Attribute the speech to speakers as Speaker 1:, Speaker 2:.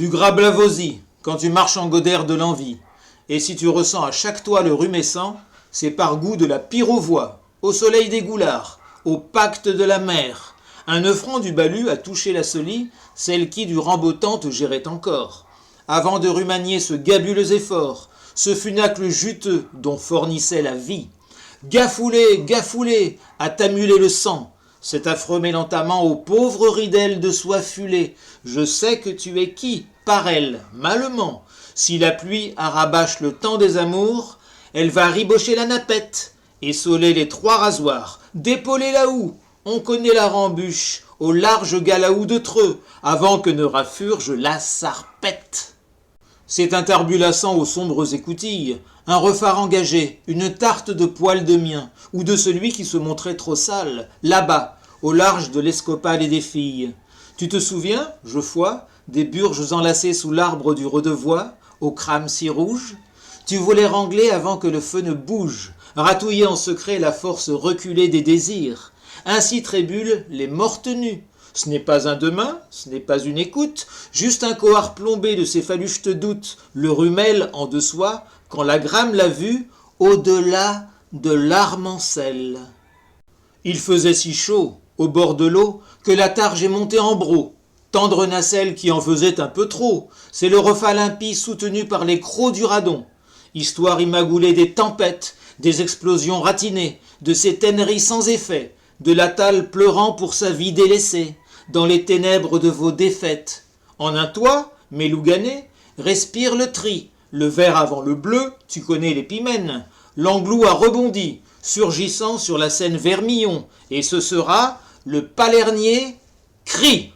Speaker 1: Du gras blavosi, quand tu marches en godère de l'envie. Et si tu ressens à chaque toit le rumescent, c'est par goût de la pyrovoie, au soleil des goulards, au pacte de la mer. Un œufron du bahut a touché la solie, celle qui du rembotant te gérait encore. Avant de rumanier ce gabuleux effort, ce funacle juteux dont fornissait la vie. Gafoulé, gafoulé, à t'amuler le sang, cet affreux mélentamment aux pauvres ridelles de soie fulée. Je sais que tu es qui, par elle, malement. Si la pluie arrabache le temps des amours, elle va ribocher la nappette, essoler les trois rasoirs, dépauler la houe. On connaît la rembûche, au large galaou de Treux, avant que ne raffurge la sarpette. C'est un tarbulassant aux sombres écoutilles, un refard engagé, une tarte de poil de mien, ou de celui qui se montrait trop sale, là-bas, au large de l'escopade et des filles. Tu te souviens, Geoffroy, des burges enlacées sous l'arbre du Redevois, au crâne si rouge? Tu voulais rangler avant que le feu ne bouge, ratouiller en secret la force reculée des désirs. Ainsi trébulent les mortes nues. Ce n'est pas un demain, ce n'est pas une écoute, juste un cohard plombé de ces faluches te doutes, le rumel en de soi, quand la grame l'a vu, au-delà de l'Armancel. Il faisait si chaud, au bord de l'eau, que la targe est montée en broc. Tendre nacelle qui en faisait un peu trop, c'est le refat limpide soutenu par les crocs du radon. Histoire imagoulée des tempêtes, des explosions ratinées, de ces tanneries sans effet, de la Talle pleurant pour sa vie délaissée, dans les ténèbres de vos défaites. En un toit, mes louganais, respire le tri, le vert avant le bleu, tu connais l'épimène. L'Anglou a rebondi, surgissant sur la Seine Vermillon, et ce sera le Palernier crie.